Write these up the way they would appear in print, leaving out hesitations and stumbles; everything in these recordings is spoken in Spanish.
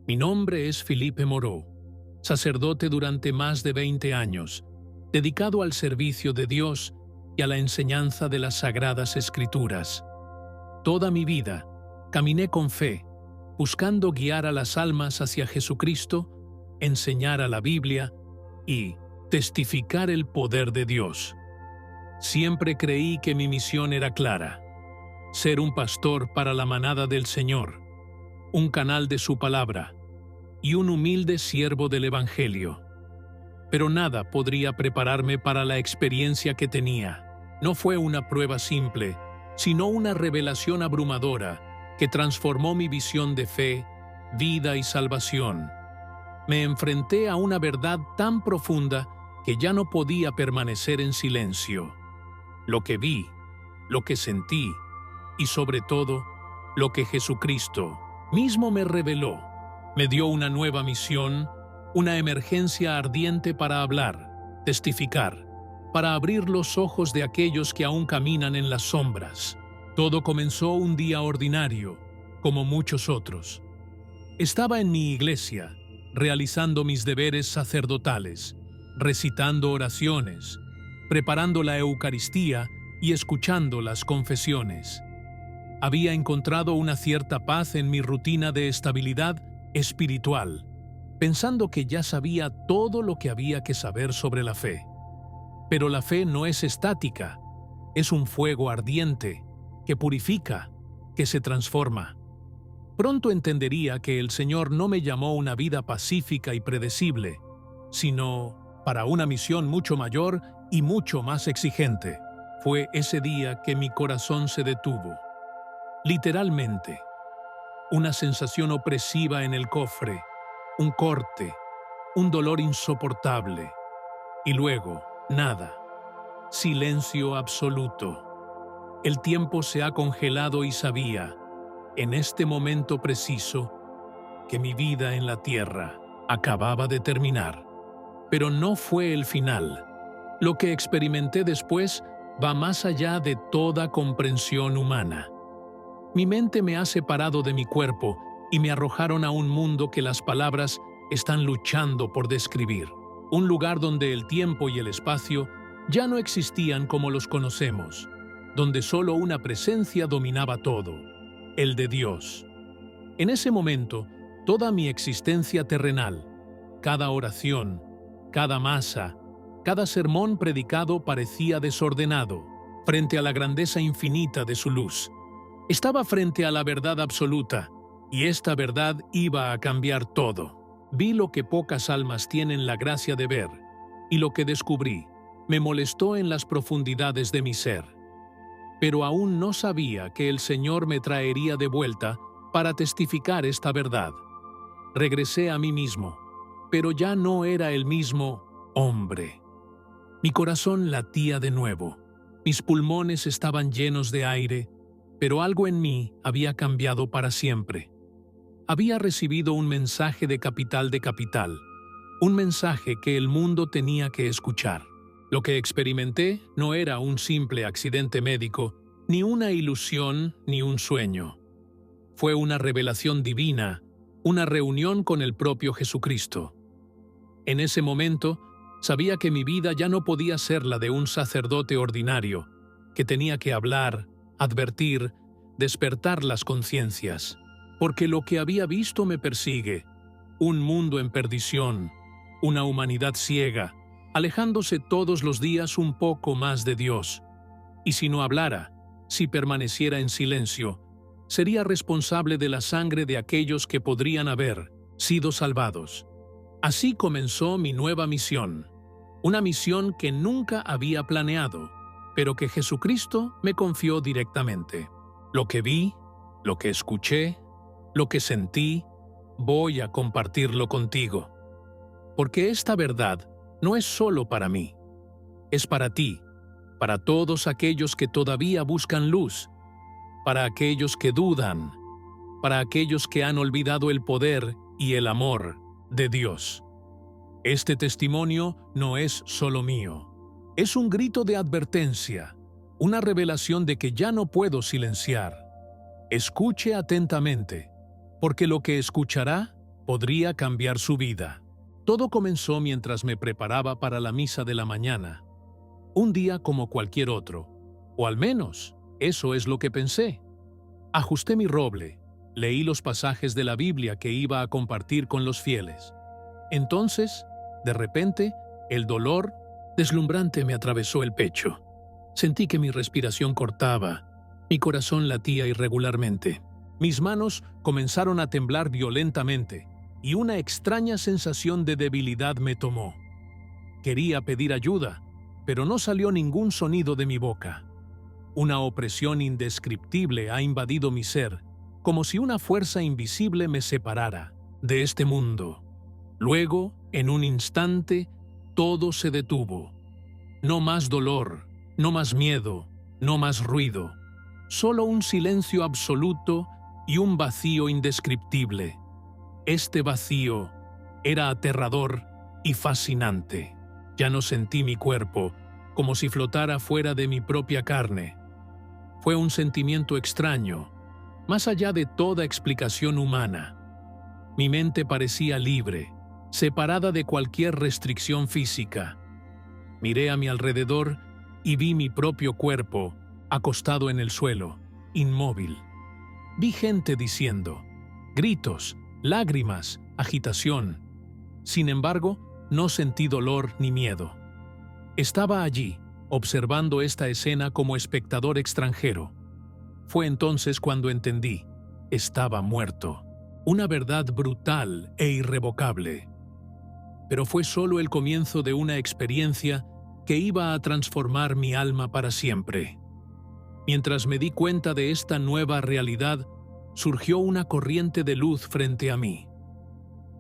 Mi nombre es Felipe Moreau, sacerdote durante más de 20 años, dedicado al servicio de Dios y a la enseñanza de las Sagradas Escrituras. Toda mi vida caminé con fe, buscando guiar a las almas hacia Jesucristo, enseñar a la Biblia y testificar el poder de Dios. Siempre creí que mi misión era clara: ser un pastor para la manada del Señor, un canal de su palabra y un humilde siervo del Evangelio. Pero nada podría prepararme para la experiencia que tenía. No fue una prueba simple, sino una revelación abrumadora que transformó mi visión de fe, vida y salvación. Me enfrenté a una verdad tan profunda que ya no podía permanecer en silencio. Lo que vi, lo que sentí y sobre todo, lo que Jesucristo mismo me reveló, me dio una nueva misión, una emergencia ardiente para hablar, testificar, para abrir los ojos de aquellos que aún caminan en las sombras. Todo comenzó un día ordinario, como muchos otros. Estaba en mi iglesia, realizando mis deberes sacerdotales, recitando oraciones, preparando la Eucaristía y escuchando las confesiones. Había encontrado una cierta paz en mi rutina de estabilidad espiritual, pensando que ya sabía todo lo que había que saber sobre la fe. Pero la fe no es estática, es un fuego ardiente que purifica, que se transforma. Pronto entendería que el Señor no me llamó a una vida pacífica y predecible, sino para una misión mucho mayor y mucho más exigente. Fue ese día que mi corazón se detuvo. Literalmente, una sensación opresiva en el cofre, un corte, un dolor insoportable. Y luego, nada. Silencio absoluto. El tiempo se ha congelado y sabía, en este momento preciso, que mi vida en la tierra acababa de terminar. Pero no fue el final. Lo que experimenté después va más allá de toda comprensión humana. Mi mente me ha separado de mi cuerpo y me arrojaron a un mundo que las palabras están luchando por describir. Un lugar donde el tiempo y el espacio ya no existían como los conocemos, donde solo una presencia dominaba todo, el de Dios. En ese momento, toda mi existencia terrenal, cada oración, cada masa, cada sermón predicado parecía desordenado frente a la grandeza infinita de su luz. Estaba frente a la verdad absoluta, y esta verdad iba a cambiar todo. Vi lo que pocas almas tienen la gracia de ver, y lo que descubrí me molestó en las profundidades de mi ser. Pero aún no sabía que el Señor me traería de vuelta para testificar esta verdad. Regresé a mí mismo, pero ya no era el mismo hombre. Mi corazón latía de nuevo, mis pulmones estaban llenos de aire, pero algo en mí había cambiado para siempre. Había recibido un mensaje de capital, un mensaje que el mundo tenía que escuchar. Lo que experimenté no era un simple accidente médico, ni una ilusión, ni un sueño. Fue una revelación divina, una reunión con el propio Jesucristo. En ese momento, sabía que mi vida ya no podía ser la de un sacerdote ordinario, que tenía que hablar, advertir, despertar las conciencias, porque lo que había visto me persigue: un mundo en perdición, una humanidad ciega, alejándose todos los días un poco más de Dios. Y si no hablara, si permaneciera en silencio, sería responsable de la sangre de aquellos que podrían haber sido salvados. Así comenzó mi nueva misión, una misión que nunca había planeado, pero que Jesucristo me confió directamente. Lo que vi, lo que escuché, lo que sentí, voy a compartirlo contigo. Porque esta verdad no es solo para mí, es para ti, para todos aquellos que todavía buscan luz, para aquellos que dudan, para aquellos que han olvidado el poder y el amor de Dios. Este testimonio no es solo mío. Es un grito de advertencia, una revelación de que ya no puedo silenciar. Escuche atentamente, porque lo que escuchará podría cambiar su vida. Todo comenzó mientras me preparaba para la misa de la mañana. Un día como cualquier otro, o al menos eso es lo que pensé. Ajusté mi roble, leí los pasajes de la Biblia que iba a compartir con los fieles. Entonces, de repente, el dolor deslumbrante me atravesó el pecho. Sentí que mi respiración cortaba, mi corazón latía irregularmente. Mis manos comenzaron a temblar violentamente y una extraña sensación de debilidad me tomó. Quería pedir ayuda, pero no salió ningún sonido de mi boca. Una opresión indescriptible ha invadido mi ser, como si una fuerza invisible me separara de este mundo. Luego, en un instante, todo se detuvo. No más dolor, no más miedo, no más ruido. Solo un silencio absoluto y un vacío indescriptible. Este vacío era aterrador y fascinante. Ya no sentí mi cuerpo, como si flotara fuera de mi propia carne. Fue un sentimiento extraño, más allá de toda explicación humana. Mi mente parecía libre, separada de cualquier restricción física. Miré a mi alrededor y vi mi propio cuerpo, acostado en el suelo, inmóvil. Vi gente diciendo, gritos, lágrimas, agitación. Sin embargo, no sentí dolor ni miedo. Estaba allí, observando esta escena como espectador extranjero. Fue entonces cuando entendí, estaba muerto. Una verdad brutal e irrevocable. Pero fue solo el comienzo de una experiencia que iba a transformar mi alma para siempre. Mientras me di cuenta de esta nueva realidad, surgió una corriente de luz frente a mí.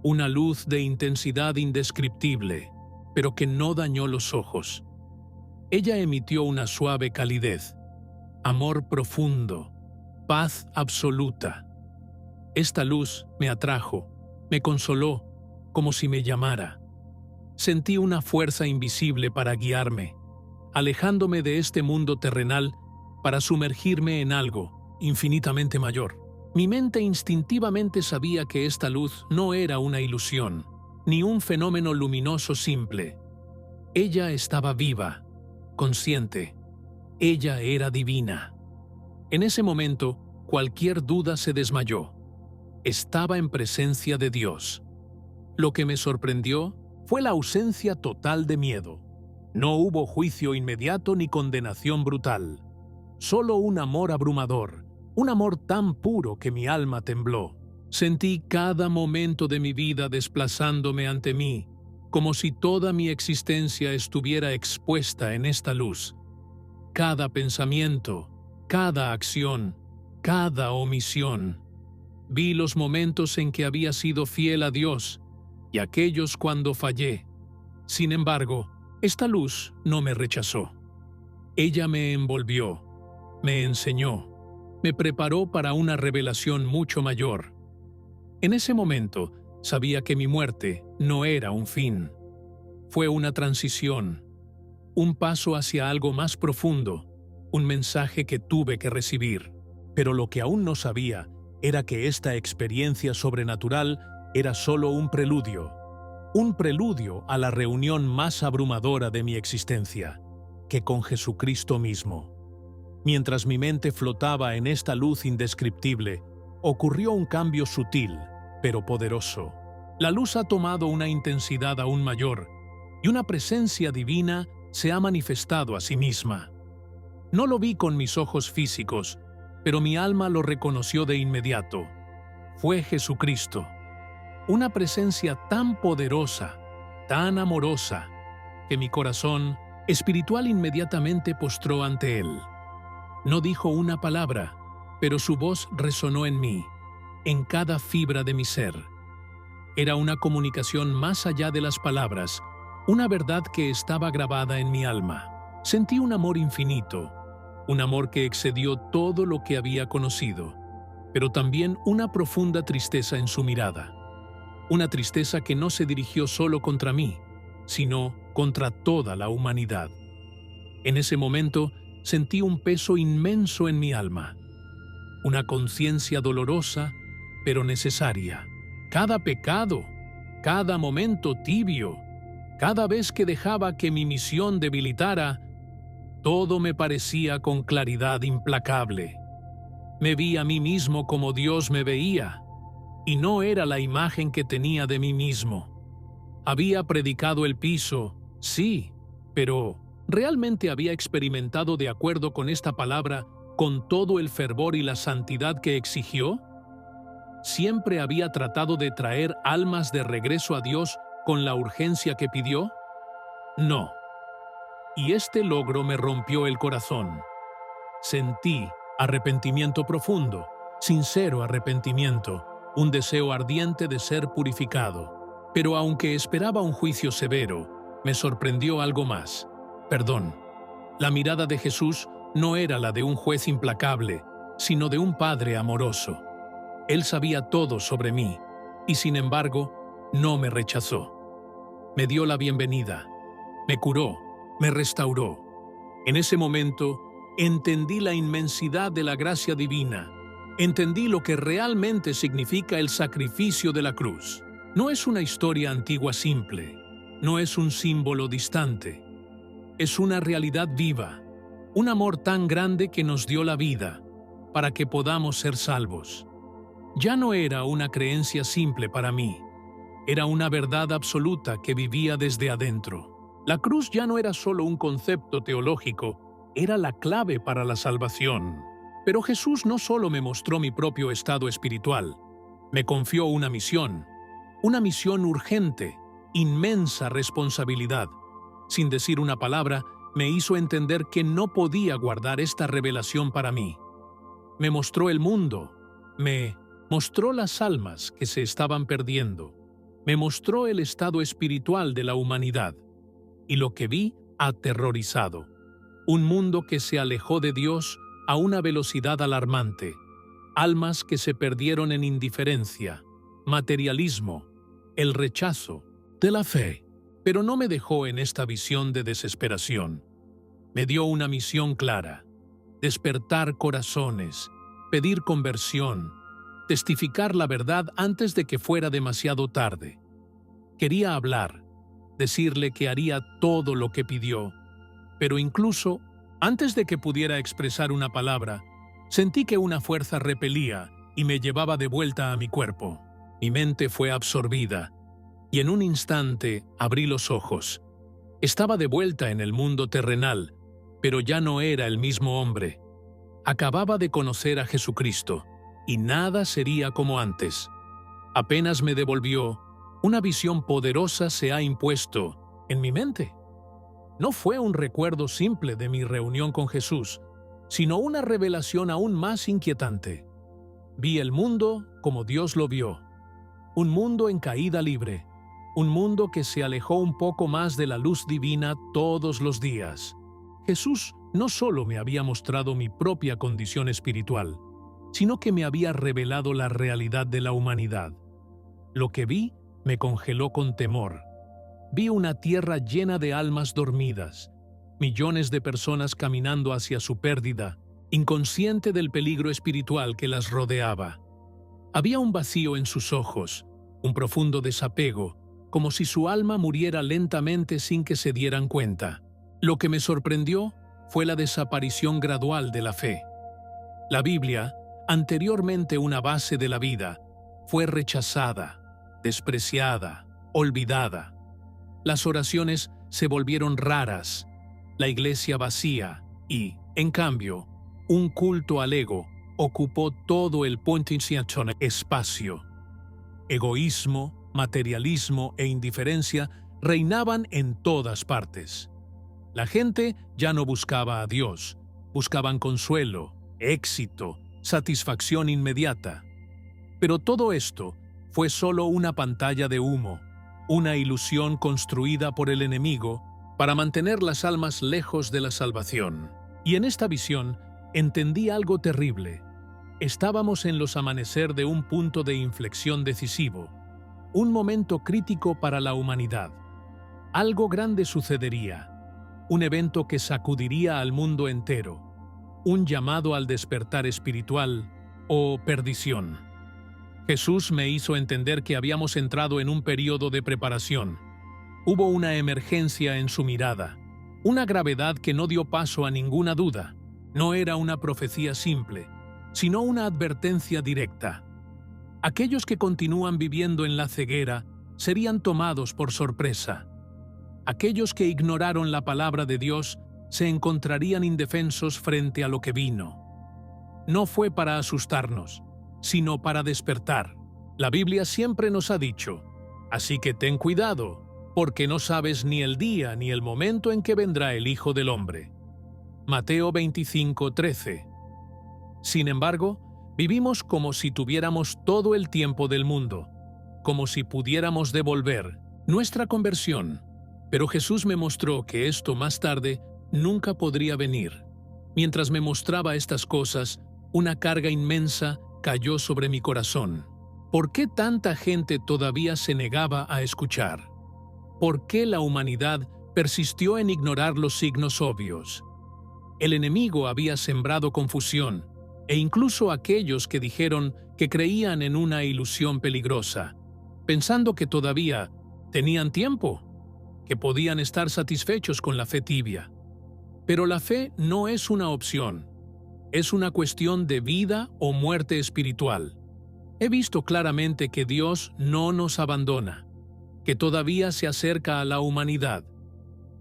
Una luz de intensidad indescriptible, pero que no dañó los ojos. Ella emitió una suave calidez, amor profundo, paz absoluta. Esta luz me atrajo, me consoló, como si me llamara. Sentí una fuerza invisible para guiarme, alejándome de este mundo terrenal para sumergirme en algo infinitamente mayor. Mi mente instintivamente sabía que esta luz no era una ilusión, ni un fenómeno luminoso simple. Ella estaba viva, consciente. Ella era divina. En ese momento, cualquier duda se desmayó. Estaba en presencia de Dios. Lo que me sorprendió fue la ausencia total de miedo. No hubo juicio inmediato ni condenación brutal. Solo un amor abrumador, un amor tan puro que mi alma tembló. Sentí cada momento de mi vida desplazándome ante mí, como si toda mi existencia estuviera expuesta en esta luz. Cada pensamiento, cada acción, cada omisión. Vi los momentos en que había sido fiel a Dios y aquellos cuando fallé. Sin embargo, esta luz no me rechazó. Ella me envolvió, me enseñó, me preparó para una revelación mucho mayor. En ese momento, sabía que mi muerte no era un fin. Fue una transición, un paso hacia algo más profundo, un mensaje que tuve que recibir. Pero lo que aún no sabía era que esta experiencia sobrenatural era solo un preludio a la reunión más abrumadora de mi existencia, que con Jesucristo mismo. Mientras mi mente flotaba en esta luz indescriptible, ocurrió un cambio sutil, pero poderoso. La luz ha tomado una intensidad aún mayor, y una presencia divina se ha manifestado a sí misma. No lo vi con mis ojos físicos, pero mi alma lo reconoció de inmediato. Fue Jesucristo. Una presencia tan poderosa, tan amorosa, que mi corazón espiritual inmediatamente postró ante él. No dijo una palabra, pero su voz resonó en mí, en cada fibra de mi ser. Era una comunicación más allá de las palabras, una verdad que estaba grabada en mi alma. Sentí un amor infinito, un amor que excedió todo lo que había conocido, pero también una profunda tristeza en su mirada. Una tristeza que no se dirigió solo contra mí, sino contra toda la humanidad. En ese momento sentí un peso inmenso en mi alma, una conciencia dolorosa, pero necesaria. Cada pecado, cada momento tibio, cada vez que dejaba que mi misión debilitara, todo me parecía con claridad implacable. Me vi a mí mismo como Dios me veía, y no era la imagen que tenía de mí mismo. Había predicado el piso, sí, pero ¿realmente había experimentado de acuerdo con esta palabra con todo el fervor y la santidad que exigió? ¿Siempre había tratado de traer almas de regreso a Dios con la urgencia que pidió? No. Y este logro me rompió el corazón. Sentí arrepentimiento profundo, sincero arrepentimiento, un deseo ardiente de ser purificado. Pero aunque esperaba un juicio severo, me sorprendió algo más. Perdón. La mirada de Jesús no era la de un juez implacable, sino de un Padre amoroso. Él sabía todo sobre mí, y sin embargo, no me rechazó. Me dio la bienvenida, me curó, me restauró. En ese momento, entendí la inmensidad de la gracia divina. Entendí lo que realmente significa el sacrificio de la cruz. No es una historia antigua simple, no es un símbolo distante. Es una realidad viva, un amor tan grande que nos dio la vida, para que podamos ser salvos. Ya no era una creencia simple para mí, era una verdad absoluta que vivía desde adentro. La cruz ya no era solo un concepto teológico, era la clave para la salvación. Pero Jesús no solo me mostró mi propio estado espiritual, me confió una misión urgente, inmensa responsabilidad. Sin decir una palabra, me hizo entender que no podía guardar esta revelación para mí. Me mostró el mundo, me mostró las almas que se estaban perdiendo, me mostró el estado espiritual de la humanidad, y lo que vi aterrorizado. Un mundo que se alejó de Dios a una velocidad alarmante, almas que se perdieron en indiferencia, materialismo, el rechazo de la fe. Pero no me dejó en esta visión de desesperación. Me dio una misión clara: despertar corazones, pedir conversión, testificar la verdad antes de que fuera demasiado tarde. Quería hablar, decirle que haría todo lo que pidió, pero incluso antes de que pudiera expresar una palabra, sentí que una fuerza repelía y me llevaba de vuelta a mi cuerpo. Mi mente fue absorbida, y en un instante abrí los ojos. Estaba de vuelta en el mundo terrenal, pero ya no era el mismo hombre. Acababa de conocer a Jesucristo, y nada sería como antes. Apenas me devolvió, una visión poderosa se ha impuesto en mi mente. No fue un recuerdo simple de mi reunión con Jesús, sino una revelación aún más inquietante. Vi el mundo como Dios lo vio, un mundo en caída libre, un mundo que se alejó un poco más de la luz divina todos los días. Jesús no solo me había mostrado mi propia condición espiritual, sino que me había revelado la realidad de la humanidad. Lo que vi me congeló con temor. Vi una tierra llena de almas dormidas, millones de personas caminando hacia su pérdida, inconsciente del peligro espiritual que las rodeaba. Había un vacío en sus ojos, un profundo desapego, como si su alma muriera lentamente sin que se dieran cuenta. Lo que me sorprendió fue la desaparición gradual de la fe. La Biblia, anteriormente una base de la vida, fue rechazada, despreciada, olvidada. Las oraciones se volvieron raras, la iglesia vacía y, en cambio, un culto al ego ocupó todo el espacio. Egoísmo, materialismo e indiferencia reinaban en todas partes. La gente ya no buscaba a Dios, buscaban consuelo, éxito, satisfacción inmediata. Pero todo esto fue solo una pantalla de humo, una ilusión construida por el enemigo para mantener las almas lejos de la salvación. Y en esta visión entendí algo terrible. Estábamos en los amanecer de un punto de inflexión decisivo, un momento crítico para la humanidad. Algo grande sucedería, un evento que sacudiría al mundo entero, un llamado al despertar espiritual o perdición. Jesús me hizo entender que habíamos entrado en un periodo de preparación. Hubo una emergencia en su mirada, una gravedad que no dio paso a ninguna duda. No era una profecía simple, sino una advertencia directa. Aquellos que continúan viviendo en la ceguera serían tomados por sorpresa. Aquellos que ignoraron la palabra de Dios se encontrarían indefensos frente a lo que vino. No fue para asustarnos, sino para despertar. La Biblia siempre nos ha dicho, así que ten cuidado, porque no sabes ni el día ni el momento en que vendrá el Hijo del Hombre. Mateo 25:13. Sin embargo, vivimos como si tuviéramos todo el tiempo del mundo, como si pudiéramos devolver nuestra conversión. Pero Jesús me mostró que esto más tarde nunca podría venir. Mientras me mostraba estas cosas, una carga inmensa cayó sobre mi corazón. ¿Por qué tanta gente todavía se negaba a escuchar? ¿Por qué la humanidad persistió en ignorar los signos obvios? El enemigo había sembrado confusión, e incluso aquellos que dijeron que creían en una ilusión peligrosa, pensando que todavía tenían tiempo, que podían estar satisfechos con la fe tibia. Pero la fe no es una opción, es una cuestión de vida o muerte espiritual. He visto claramente que Dios no nos abandona, que todavía se acerca a la humanidad,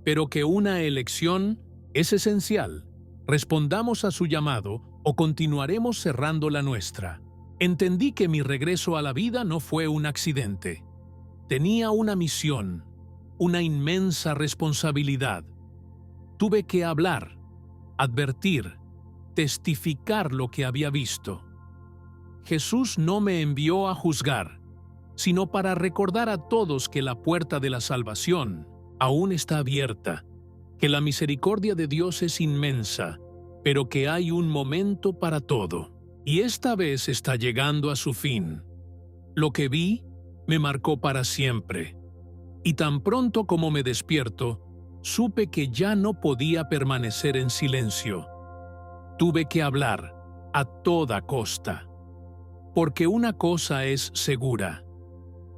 pero que una elección es esencial. Respondamos a su llamado o continuaremos cerrando la nuestra. Entendí que mi regreso a la vida no fue un accidente. Tenía una misión, una inmensa responsabilidad. Tuve que hablar, advertir, testificar lo que había visto. Jesús no me envió a juzgar, sino para recordar a todos que la puerta de la salvación aún está abierta, que la misericordia de Dios es inmensa, pero que hay un momento para todo, y esta vez está llegando a su fin. Lo que vi me marcó para siempre, y tan pronto como me despierto, supe que ya no podía permanecer en silencio. Tuve que hablar a toda costa, porque una cosa es segura: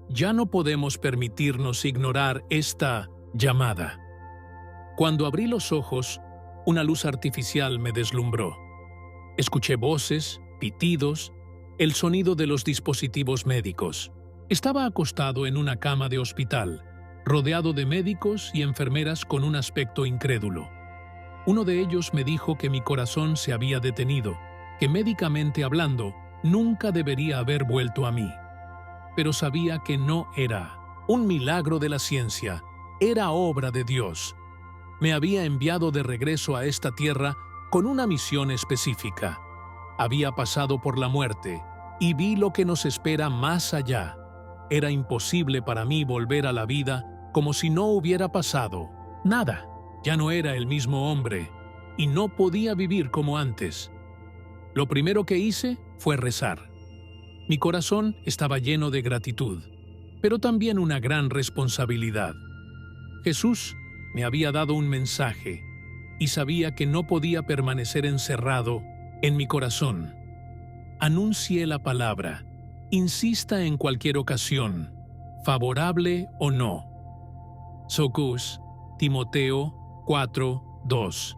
ya no podemos permitirnos ignorar esta llamada. Cuando abrí los ojos, una luz artificial me deslumbró. Escuché voces, pitidos, el sonido de los dispositivos médicos. Estaba acostado en una cama de hospital, rodeado de médicos y enfermeras con un aspecto incrédulo. Uno de ellos me dijo que mi corazón se había detenido, que médicamente hablando, nunca debería haber vuelto a mí. Pero sabía que no era un milagro de la ciencia, era obra de Dios. Me había enviado de regreso a esta tierra con una misión específica. Había pasado por la muerte y vi lo que nos espera más allá. Era imposible para mí volver a la vida como si no hubiera pasado nada. Ya no era el mismo hombre y no podía vivir como antes. Lo primero que hice fue rezar. Mi corazón estaba lleno de gratitud, pero también una gran responsabilidad. Jesús me había dado un mensaje y sabía que no podía permanecer encerrado en mi corazón. Anuncie la palabra, insista en cualquier ocasión, favorable o no. Socus, Timoteo 4:2.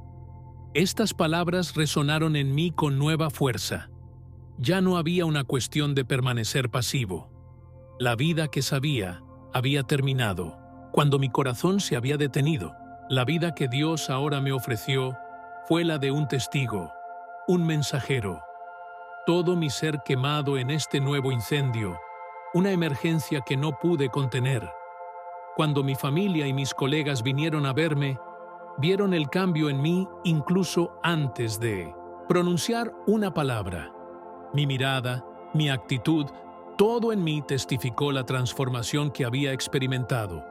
Estas palabras resonaron en mí con nueva fuerza. Ya no había una cuestión de permanecer pasivo. La vida que sabía había terminado, cuando mi corazón se había detenido. La vida que Dios ahora me ofreció fue la de un testigo, un mensajero. Todo mi ser quemado en este nuevo incendio, una emergencia que no pude contener. Cuando mi familia y mis colegas vinieron a verme, vieron el cambio en mí incluso antes de pronunciar una palabra. Mi mirada, mi actitud, todo en mí testificó la transformación que había experimentado.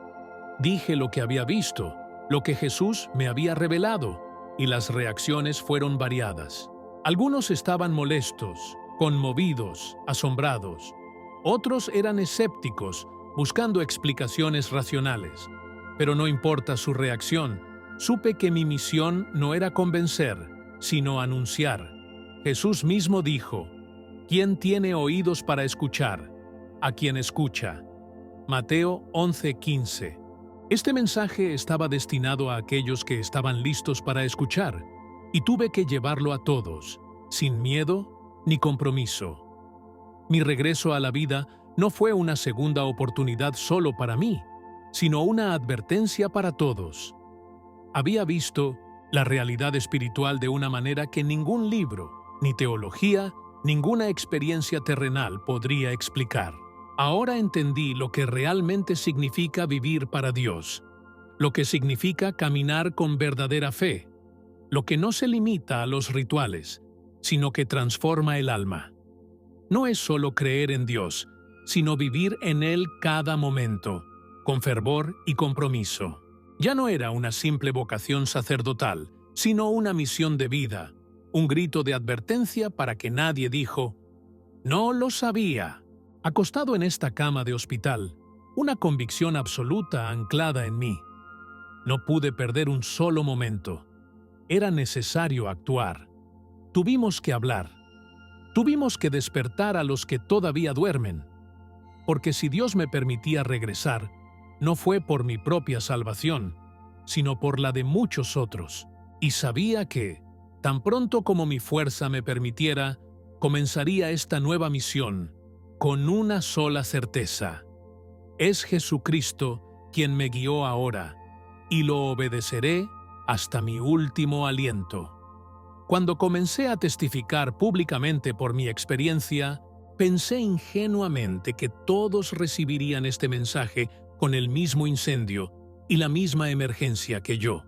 Dije lo que había visto, lo que Jesús me había revelado, y las reacciones fueron variadas. Algunos estaban molestos, conmovidos, asombrados. Otros eran escépticos, buscando explicaciones racionales. Pero no importa su reacción, supe que mi misión no era convencer, sino anunciar. Jesús mismo dijo: «¿Quién tiene oídos para escuchar?». a quien escucha. Mateo 11:15. Este mensaje estaba destinado a aquellos que estaban listos para escuchar, y tuve que llevarlo a todos, sin miedo ni compromiso. Mi regreso a la vida no fue una segunda oportunidad solo para mí, sino una advertencia para todos. Había visto la realidad espiritual de una manera que ningún libro, ni teología, ninguna experiencia terrenal podría explicar. Ahora entendí lo que realmente significa vivir para Dios, lo que significa caminar con verdadera fe, lo que no se limita a los rituales, sino que transforma el alma. No es solo creer en Dios, sino vivir en Él cada momento, con fervor y compromiso. Ya no era una simple vocación sacerdotal, sino una misión de vida, un grito de advertencia para que nadie dijo, «No lo sabía». Acostado en esta cama de hospital, una convicción absoluta anclada en mí. No pude perder un solo momento. Era necesario actuar. Tuvimos que hablar. Tuvimos que despertar a los que todavía duermen. Porque si Dios me permitía regresar, no fue por mi propia salvación, sino por la de muchos otros. Y sabía que, tan pronto como mi fuerza me permitiera, comenzaría esta nueva misión, con una sola certeza. Es Jesucristo quien me guió ahora, y lo obedeceré hasta mi último aliento. Cuando comencé a testificar públicamente por mi experiencia, pensé ingenuamente que todos recibirían este mensaje con el mismo incendio y la misma emergencia que yo.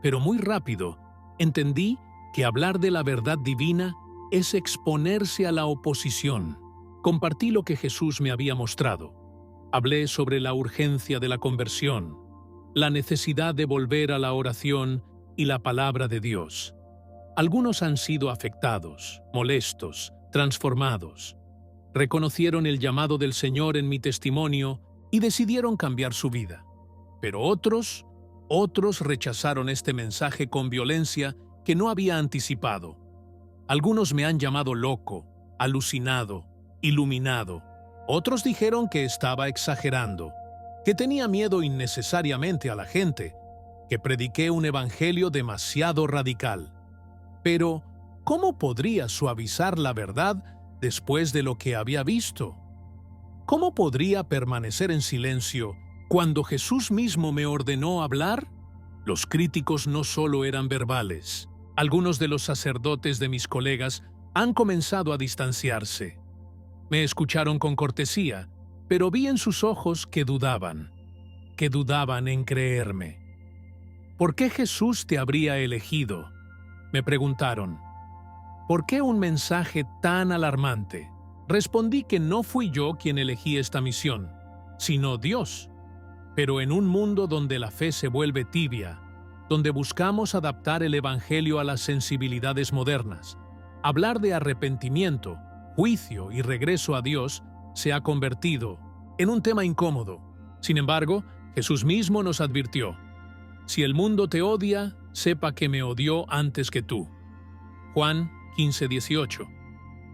Pero muy rápido, entendí que hablar de la verdad divina es exponerse a la oposición. Compartí lo que Jesús me había mostrado. Hablé sobre la urgencia de la conversión, la necesidad de volver a la oración y la palabra de Dios. Algunos han sido afectados, molestos, transformados. Reconocieron el llamado del Señor en mi testimonio y decidieron cambiar su vida. Pero otros rechazaron este mensaje con violencia que no había anticipado. Algunos me han llamado loco, alucinado, iluminado. Otros dijeron que estaba exagerando, que tenía miedo innecesariamente a la gente, que prediqué un evangelio demasiado radical. Pero, ¿cómo podría suavizar la verdad después de lo que había visto? ¿Cómo podría permanecer en silencio cuando Jesús mismo me ordenó hablar? Los críticos no solo eran verbales. Algunos de los sacerdotes de mis colegas han comenzado a distanciarse. Me escucharon con cortesía, pero vi en sus ojos que dudaban en creerme. ¿Por qué Jesús te habría elegido?, me preguntaron. ¿Por qué un mensaje tan alarmante? Respondí que no fui yo quien elegí esta misión, sino Dios. Pero en un mundo donde la fe se vuelve tibia, donde buscamos adaptar el evangelio a las sensibilidades modernas, hablar de arrepentimiento, juicio y regreso a Dios se ha convertido en un tema incómodo. Sin embargo, Jesús mismo nos advirtió: si el mundo te odia, sepa que me odió antes que tú. Juan 15:18.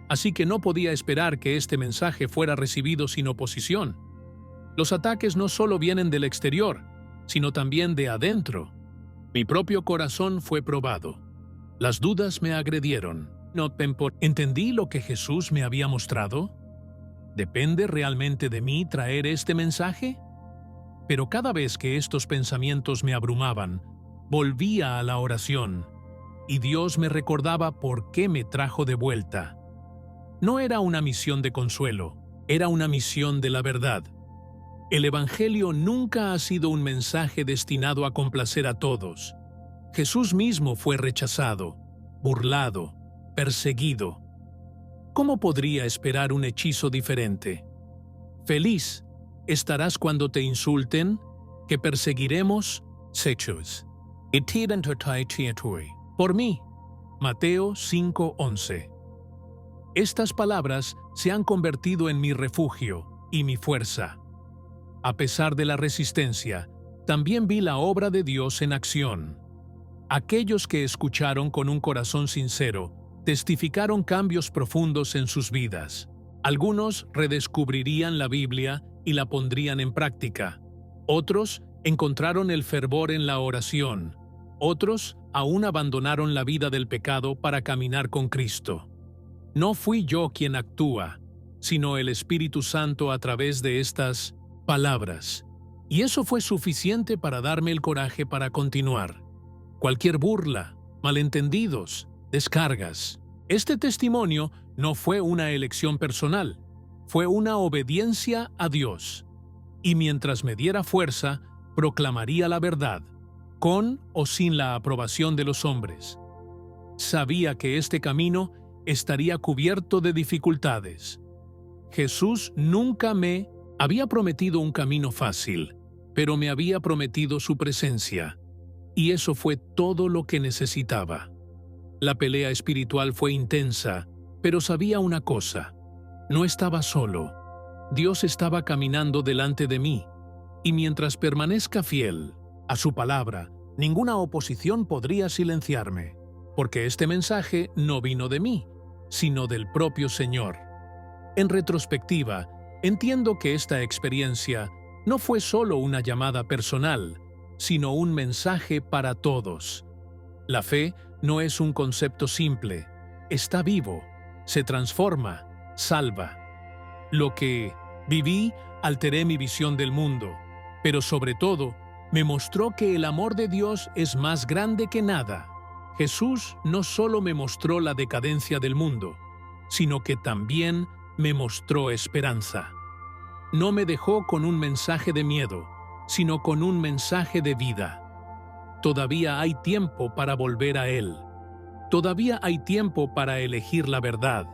Así que no podía esperar que este mensaje fuera recibido sin oposición. Los ataques no solo vienen del exterior, sino también de adentro. Mi propio corazón fue probado. Las dudas me agredieron. ¿Entendí lo que Jesús me había mostrado? ¿Depende realmente de mí traer este mensaje? Pero cada vez que estos pensamientos me abrumaban, volvía a la oración, y Dios me recordaba por qué me trajo de vuelta. No era una misión de consuelo, era una misión de la verdad. El Evangelio nunca ha sido un mensaje destinado a complacer a todos. Jesús mismo fue rechazado, burlado, perseguido. ¿Cómo podría esperar un hechizo diferente? Feliz estarás cuando te insulten, que perseguiremos, sechos. Por mí. Mateo 5:11. Estas palabras se han convertido en mi refugio y mi fuerza. A pesar de la resistencia, también vi la obra de Dios en acción. Aquellos que escucharon con un corazón sincero testificaron cambios profundos en sus vidas. Algunos redescubrirían la Biblia y la pondrían en práctica. Otros encontraron el fervor en la oración. Otros aún abandonaron la vida del pecado para caminar con Cristo. No fui yo quien actúa, sino el Espíritu Santo a través de estas palabras. Y eso fue suficiente para darme el coraje para continuar. Cualquier burla, malentendidos, descargas. Este testimonio no fue una elección personal, fue una obediencia a Dios. Y mientras me diera fuerza, proclamaría la verdad, con o sin la aprobación de los hombres. Sabía que este camino estaría cubierto de dificultades. Jesús nunca me había prometido un camino fácil, pero me había prometido su presencia. Y eso fue todo lo que necesitaba. La pelea espiritual fue intensa, pero sabía una cosa: no estaba solo. Dios estaba caminando delante de mí, y mientras permanezca fiel a su palabra, ninguna oposición podría silenciarme, porque este mensaje no vino de mí, sino del propio Señor. En retrospectiva, entiendo que esta experiencia no fue solo una llamada personal, sino un mensaje para todos. La fe no es un concepto simple, está vivo, se transforma, salva. Lo que viví alteré mi visión del mundo, pero sobre todo me mostró que el amor de Dios es más grande que nada. Jesús no solo me mostró la decadencia del mundo, sino que también me mostró esperanza. No me dejó con un mensaje de miedo, sino con un mensaje de vida. Todavía hay tiempo para volver a Él. Todavía hay tiempo para elegir la verdad,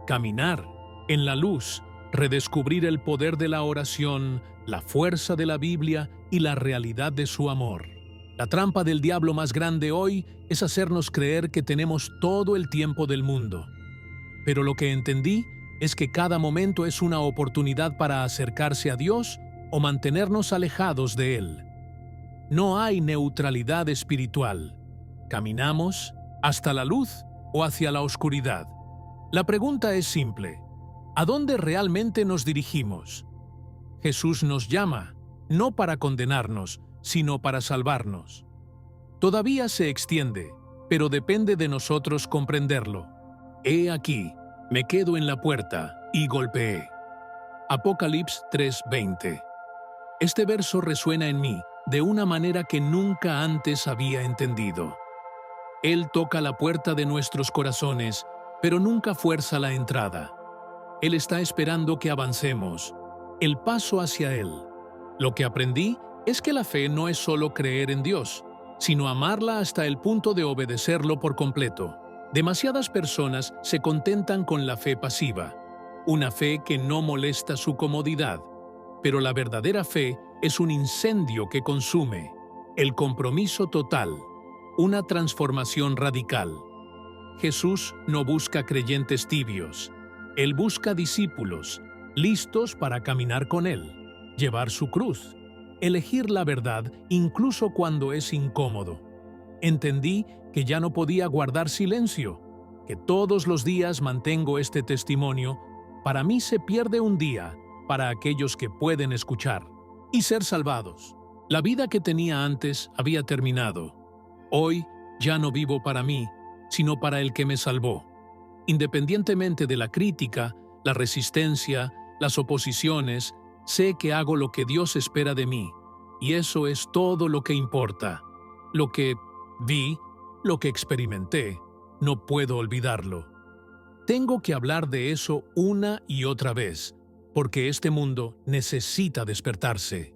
caminar en la luz, redescubrir el poder de la oración, la fuerza de la Biblia y la realidad de su amor. La trampa del diablo más grande hoy es hacernos creer que tenemos todo el tiempo del mundo. Pero lo que entendí es que cada momento es una oportunidad para acercarse a Dios o mantenernos alejados de Él. No hay neutralidad espiritual. Caminamos hasta la luz o hacia la oscuridad. La pregunta es simple: ¿a dónde realmente nos dirigimos? Jesús nos llama, no para condenarnos, sino para salvarnos. Todavía se extiende, pero depende de nosotros comprenderlo. He aquí, me quedo en la puerta y golpeé. Apocalipsis 3:20. Este verso resuena en mí de una manera que nunca antes había entendido. Él toca la puerta de nuestros corazones, pero nunca fuerza la entrada. Él está esperando que avancemos, el paso hacia Él. Lo que aprendí es que la fe no es solo creer en Dios, sino amarla hasta el punto de obedecerlo por completo. Demasiadas personas se contentan con la fe pasiva, una fe que no molesta su comodidad, pero la verdadera fe es un incendio que consume, el compromiso total, una transformación radical. Jesús no busca creyentes tibios, Él busca discípulos, listos para caminar con Él, llevar su cruz, elegir la verdad incluso cuando es incómodo. Entendí que ya no podía guardar silencio, que todos los días mantengo este testimonio. Para mí se pierde un día para aquellos que pueden escuchar y ser salvados. La vida que tenía antes había terminado. Hoy ya no vivo para mí, sino para el que me salvó. Independientemente de la crítica, la resistencia, las oposiciones, sé que hago lo que Dios espera de mí, y eso es todo lo que importa. Lo que vi, lo que experimenté, no puedo olvidarlo. Tengo que hablar de eso una y otra vez, porque este mundo necesita despertarse.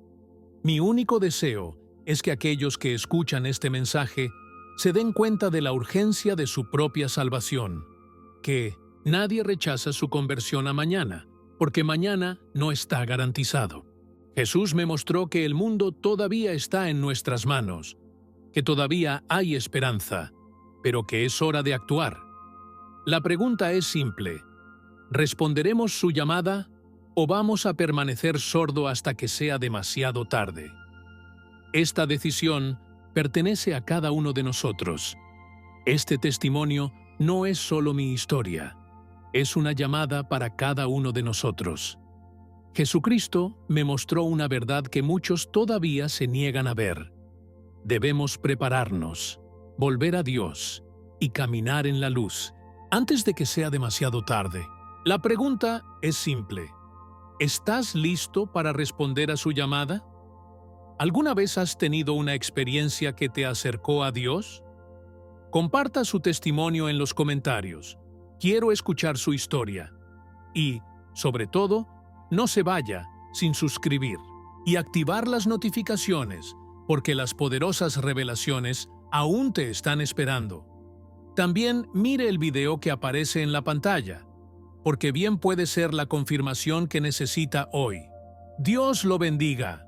Mi único deseo es que aquellos que escuchan este mensaje se den cuenta de la urgencia de su propia salvación, que nadie rechaza su conversión a mañana, porque mañana no está garantizado. Jesús me mostró que el mundo todavía está en nuestras manos, que todavía hay esperanza, pero que es hora de actuar. La pregunta es simple: ¿responderemos su llamada o vamos a permanecer sordo hasta que sea demasiado tarde? Esta decisión pertenece a cada uno de nosotros. Este testimonio no es solo mi historia, es una llamada para cada uno de nosotros. Jesucristo me mostró una verdad que muchos todavía se niegan a ver. Debemos prepararnos, volver a Dios y caminar en la luz antes de que sea demasiado tarde. La pregunta es simple. ¿Estás listo para responder a su llamada? ¿Alguna vez has tenido una experiencia que te acercó a Dios? Comparta su testimonio en los comentarios. Quiero escuchar su historia. Y, sobre todo, no se vaya sin suscribir y activar las notificaciones, porque las poderosas revelaciones aún te están esperando. También mire el video que aparece en la pantalla, porque bien puede ser la confirmación que necesita hoy. Dios lo bendiga.